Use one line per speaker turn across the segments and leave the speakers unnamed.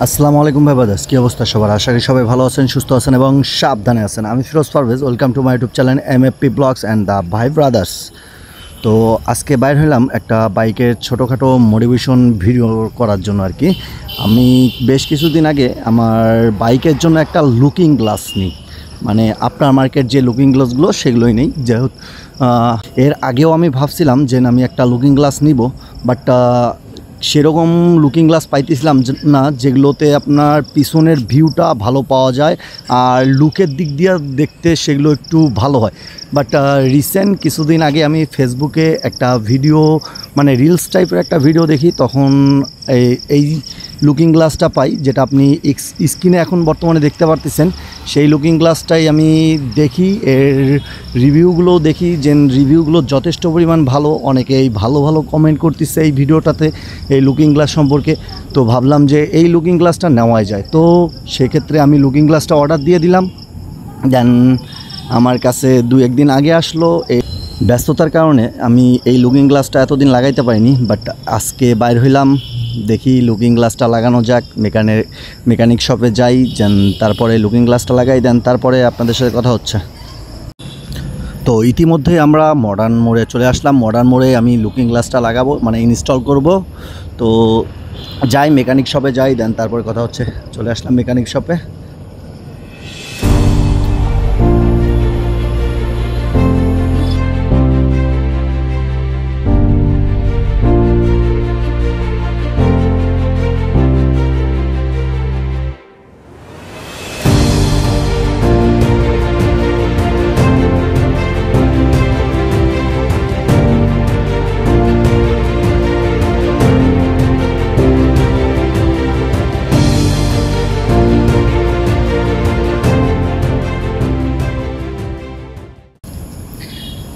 আসসালামু আলাইকুম ভাই ব্রাদার্স, কী অবস্থা সবার? আশা করি সবাই ভালো আছেন, সুস্থ আছেন এবং সাবধানে আছেন। আমি Firoz Parvez, welcome to my YouTube channel MFP blogs and the ভাই ব্রাদার্স। তো আজকে বাইর হলাম একটা বাইকের ছোটোখাটো মোটিভেশন ভিডিও করার জন্য আর কি। আমি বেশ কিছুদিন আগে আমার বাইকের জন্য একটা লুকিং গ্লাস নিই, মানে আপনার মার্কেট যে লুকিং গ্লাসগুলো সেগুলোই নেই। যেহেতু এর আগেও আমি ভাবছিলাম যে আমি একটা লুকিং গ্লাস নিব, বাট সেরকম লুকিং গ্লাস পাইতেছিলাম না যেগুলোতে আপনার পিছনের ভিউটা ভালো পাওয়া যায় আর লুকের দিক দিয়ে দেখতে সেগুলো একটু ভালো হয়। বাট রিসেন্ট কিছুদিন আগে আমি ফেসবুকে একটা ভিডিও, মানে রিলস টাইপের একটা ভিডিও দেখি, তখন এই লুকিং গ্লাসটা পাই, যেটা আপনি স্ক্রিনে এখন বর্তমানে দেখতে পারতেছেন। সেই লুকিং গ্লাসটাই আমি দেখি, এর রিভিউগুলোও দেখি, যে রিভিউগুলো যথেষ্ট পরিমাণ ভালো। অনেকেই ভালো ভালো কমেন্ট করতেছে এই ভিডিওটাতে এই লুকিং গ্লাস সম্পর্কে। তো ভাবলাম যে এই লুকিং গ্লাসটা নেওয়াই যায়। তো সেক্ষেত্রে আমি লুকিং গ্লাসটা অর্ডার দিয়ে দিলাম। দেন আমার কাছে 2-1 দিন আগে আসলো। এই ব্যস্ততার কারণে আমি এই লুকিং গ্লাসটা এতদিন লাগাইতে পারিনি, বাট আজকে বাইর হইলাম, দেখি লুকিং গ্লাসটা লাগানো যাক। মেকানিক শপে যাই, যেন তারপরে লুকিং গ্লাসটা লাগাই, দেন তারপরে আপনাদের সাথে কথা হচ্ছে। তো ইতিমধ্যে আমরা মডার্ন মোড়ে চলে আসলাম। মডার্ন মোড়ে আমি লুকিং গ্লাসটা লাগাবো, মানে ইনস্টল করব। তো যাই, মেকানিক শপে যাই, দেন তারপরে কথা হচ্ছে। চলে আসলাম মেকানিক শপে।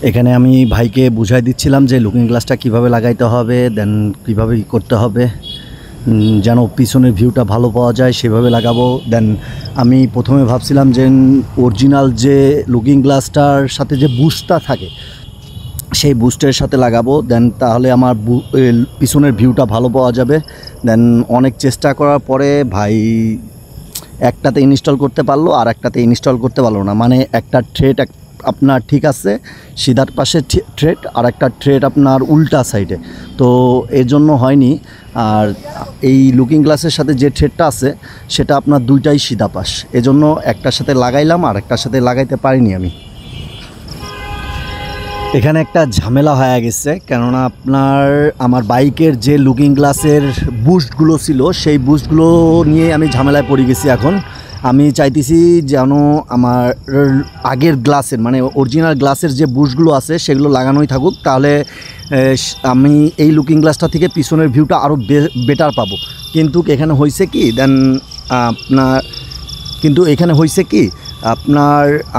এখানে আমি ভাইকে বুঝাই দিচ্ছিলাম যে লুকিং গ্লাসটা কিভাবে লাগাইতে হবে, দেন কীভাবে করতে হবে যেন পিছনের ভিউটা ভালো পাওয়া যায়, সেভাবে লাগাবো। দেন আমি প্রথমে ভাবছিলাম যে অরিজিনাল যে লুকিং গ্লাসটার সাথে যে বুস্টটা থাকে সেই বুস্টের সাথে লাগাবো, দেন তাহলে আমার পিছনের ভিউটা ভালো পাওয়া যাবে। দেন অনেক চেষ্টা করার পরে ভাই একটাতে ইনস্টল করতে পারলো আর একটাতে ইনস্টল করতে পারলো না। মানে একটা থ্রেড আপনার ঠিক আছে সিধার পাশে থ্রেড, আর একটা থ্রেড আপনার উল্টা সাইডে, তো এর জন্য হয়নি। আর এই লুকিং গ্লাসের সাথে যে থ্রেডটা আছে সেটা আপনার দুইটাই সিধা পাশ, এজন্য একটার সাথে লাগাইলাম আর একটার সাথে লাগাইতে পারিনি আমি। এখানে একটা ঝামেলা হয়ে গেছে, কেননা আমার বাইকের যে লুকিং গ্লাসের বুস্টগুলো ছিল সেই বুস্টগুলো নিয়ে আমি ঝামেলায় পড়ে গেছি। এখন আমি চাইতেছি যেন আমার আগের গ্লাসের, মানে অরিজিনাল গ্লাসের যে বুস্টগুলো আছে সেগুলো লাগানোই থাকুক, তাহলে আমি এই লুকিং গ্লাসটা থেকে পিছনের ভিউটা আরও বেটার পাবো। কিন্তু এখানে হয়েছে কি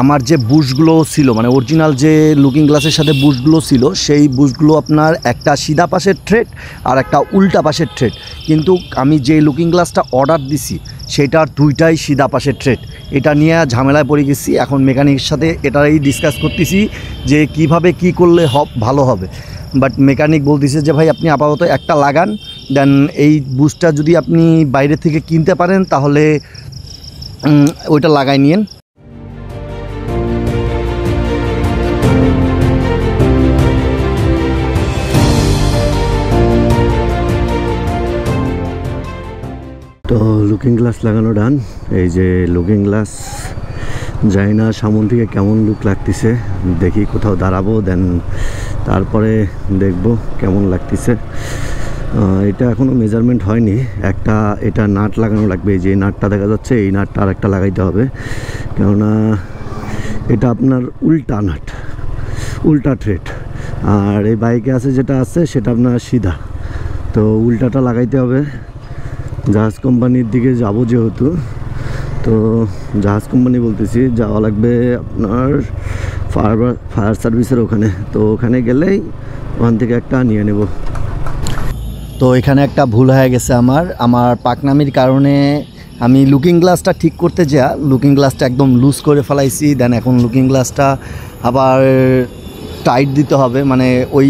আমার যে বুশগুলো ছিল, মানে অরিজিনাল যে লুকিং গ্লাসের সাথে বুশগুলো ছিল, সেই বুশগুলো আপনার একটা সিধা পাশের থ্রেড আর একটা উল্টা পাশের থ্রেড। কিন্তু আমি যে লুকিং গ্লাসটা অর্ডার দিছি সেটার দুইটাই সিধা পাশের থ্রেড। এটা নিয়ে ঝামেলায় পড়ে গেছি। এখন মেকানিকের সাথে এটাই ডিসকাস করতেছি যে কিভাবে কি করলে ভালো হবে। বাট মেকানিক বলতেছে যে ভাই আপনি আপাতত একটা লাগান, দেন এই বুশটা যদি আপনি বাইরে থেকে কিনতে পারেন তাহলে ওইটা লাগাই নিয়েন। তো লুকিং গ্লাস লাগানো ডান। এই যে লুকিং গ্লাস, জানি না সামন থেকে কেমন লুক লাগতেছে, দেখি কোথাও দাঁড়াবো, দেন তারপরে দেখব কেমন লাগতেছে। এটা এখনও মেজারমেন্ট হয়নি। এটা নাট লাগানো লাগবে, যে নাটটা দেখা যাচ্ছে এই নাটটা আর একটা লাগাইতে হবে, কেননা এটা আপনার উল্টা নাট, উল্টা থ্রেড। আর এই বাইকে আছে যেটা আছে সেটা আপনার সিধা, তো উল্টাটা লাগাইতে হবে। জাহাজ কোম্পানির দিকে যাব যেহেতু, তো জাহাজ কোম্পানি বলতেছি যাওয়া লাগবে আপনার ফায়ার সার্ভিসের ওখানে। তো ওখানে গেলেই ওখান থেকে একটা নিয়ে নেব। তো এখানে একটা ভুল হয়ে গেছে আমার পাকনামির কারণে। আমি লুকিং গ্লাসটা ঠিক করতে যা লুকিং গ্লাসটা একদম লুজ করে ফেলাইছি। দেন এখন লুকিং গ্লাসটা আবার টাইট দিতে হবে, মানে ওই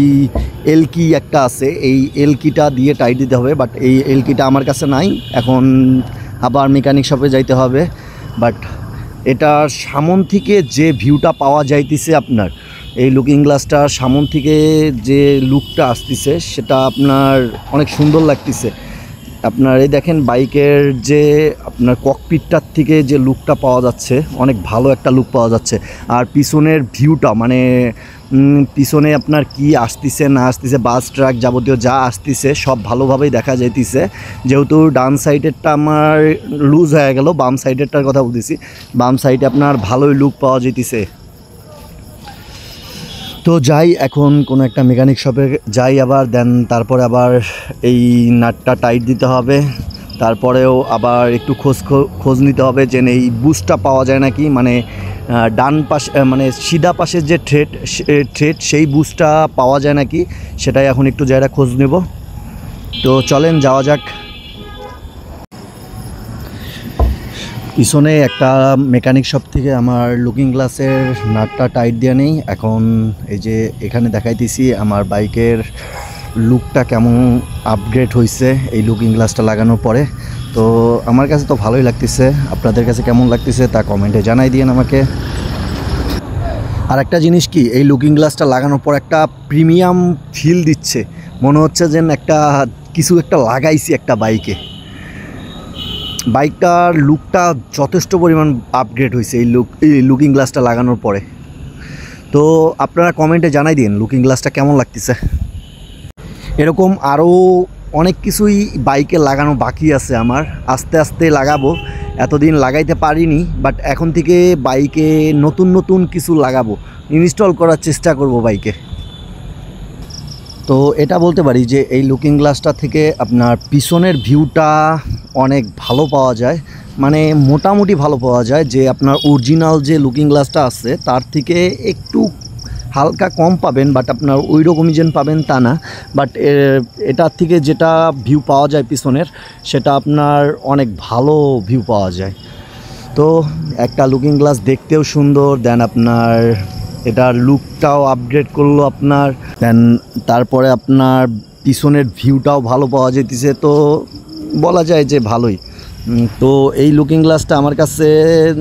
এলকি একটা আছে, এই এলকিটা দিয়ে টাইট দিতে হবে, বাট এই এলকিটা আমার কাছে নাই। এখন আবার মেকানিক শপে যাইতে হবে। বাট এটার সামন থেকে যে ভিউটা পাওয়া যাইতেছে আপনার, এই লুকিং গ্লাসটার সামন থেকে যে লুকটা আসতেছে সেটা আপনার অনেক সুন্দর লাগতেছে। আপনার এই দেখেন বাইকের যে আপনার ককপিটটার থেকে যে লুকটা পাওয়া যাচ্ছে, অনেক ভালো একটা লুক পাওয়া যাচ্ছে। আর পিছনের ভিউটা মানে পিছনে আপনার কি আসতেছে না আসতেছে, বাস ট্রাক যাবতীয় যা আসতেছে সব ভালোভাবেই দেখা যাইতেছে। যেহেতু ডান সাইডেরটা আমার লুজ হয়ে গেল, বাম সাইডেরটার কথা বলতেছি, বাম সাইডে আপনার ভালোই লুক পাওয়া যাইতেছে। তো যাই, এখন কোনো একটা মেকানিক শপে যাই আবার, দেন তারপরে আবার এই নাটটা টাইট দিতে হবে। তারপরেও আবার একটু খোঁজ নিতে হবে যে এই বুস্টটা পাওয়া যায় নাকি, মানে ডান পাশে মানে সিধা পাশের যে থ্রেড সেই বুস্টটা পাওয়া যায় নাকি, সেটাই এখন একটু জায়গা খোঁজ নেব। তো চলেন যাওয়া যাক। পিছনে একটা মেকানিক শপ থেকে আমার লুকিং গ্লাসের নাটটা টাইট দিয়ে নেই। এখন এই যে এখানে দেখাইতেছি আমার বাইকের লুকটা কেমন আপগ্রেড হয়েছে এই লুকিং গ্লাসটা লাগানোর পরে। তো আমার কাছে তো ভালোই লাগতেছে, আপনাদের কাছে কেমন লাগতেছে তা কমেন্টে জানাই দিন আমাকে। আর একটা জিনিস কি, এই লুকিং গ্লাসটা লাগানোর পর একটা প্রিমিয়াম ফিল দিচ্ছে, মনে হচ্ছে যেন একটা কিছু একটা লাগাইছি একটা বাইকে। বাইকটার লুকটা যথেষ্ট পরিমাণ আপগ্রেড হয়েছে এই লুকিং গ্লাসটা লাগানোর পরে। তো আপনারা কমেন্টে জানাই দিন লুকিং গ্লাসটা কেমন লাগতেছে। এরকম আরও অনেক কিছুই বাইকে লাগানো বাকি আছে আমার, আস্তে আস্তে লাগাবো। এতদিন লাগাইতে পারিনি, বাট এখন থেকে বাইকে নতুন নতুন কিছু লাগাবো, ইনস্টল করার চেষ্টা করব বাইকে। তো এটা বলতে পারি যে এই লুকিং গ্লাসটা থেকে আপনার পিছনের ভিউটা অনেক ভালো পাওয়া যায়, মানে মোটামুটি ভালো পাওয়া যায়। যে আপনার অরিজিনাল যে লুকিং গ্লাসটা আছে তার থেকে একটু হালকা কম পাবেন, বাট আপনার ওই রকমই যেন পাবেন তা না। বাট এটার থেকে যেটা ভিউ পাওয়া যায় পিছনের, সেটা আপনার অনেক ভালো ভিউ পাওয়া যায়। তো একটা লুকিং গ্লাস দেখতেও সুন্দর, দেন আপনার এটার লুকটাও আপগ্রেড করলো আপনার, দেন তারপরে আপনার পিছনের ভিউটাও ভালো পাওয়া যেতেছে। তো বলা যায় যে ভালোই। তো এই লুকিং গ্লাসটা আমার কাছে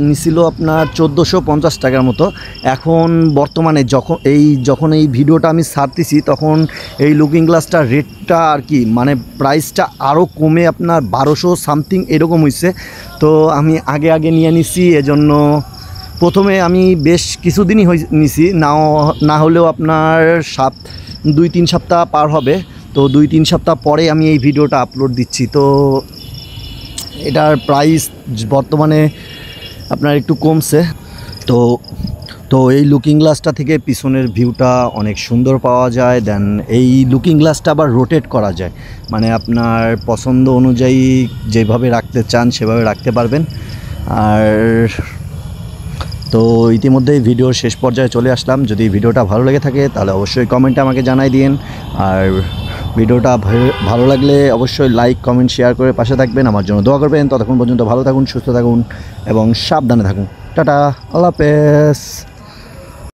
নিছিল আপনার 1450 টাকার মতো। এখন বর্তমানে যখন এই ভিডিওটা আমি ছাড়তেছি তখন এই লুকিং গ্লাসটার রেটটা আর কি মানে প্রাইসটা আরও কমে আপনার 1200 সামথিং এরকম হয়েছে। তো আমি আগে নিয়ে নিছি, এজন্য প্রথমে আমি বেশ কিছুদিনই নিছি, না হলেও আপনার 2-3 সপ্তাহ পার হবে। তো 2-3 সপ্তাহ পরে আমি এই ভিডিওটা আপলোড দিচ্ছি। তো এটার প্রাইস বর্তমানে আপনার একটু কমছে। তো এই লুকিং গ্লাসটা থেকে পিছনের ভিউটা অনেক সুন্দর পাওয়া যায়। দেন এই লুকিং গ্লাসটা আবার রোটেট করা যায়, মানে আপনার পছন্দ অনুযায়ী যেভাবে রাখতে চান সেভাবে রাখতে পারবেন। আর তো ইতিমধ্যেই ভিডিওর শেষ পর্যায়ে চলে আসলাম। যদি ভিডিওটা ভালো লেগে থাকে তাহলে অবশ্যই কমেন্টে আমাকে জানাই দিন। আর ভিডিওটা ভালো লাগলে অবশ্যই লাইক কমেন্ট শেয়ার করে পাশে থাকবেন, আমার জন্য দোয়া করবেন। ততক্ষণ পর্যন্ত ভালো থাকুন, সুস্থ থাকুন এবং সাবধানে থাকুন। টাটা, আল্লাহ হাফেজ।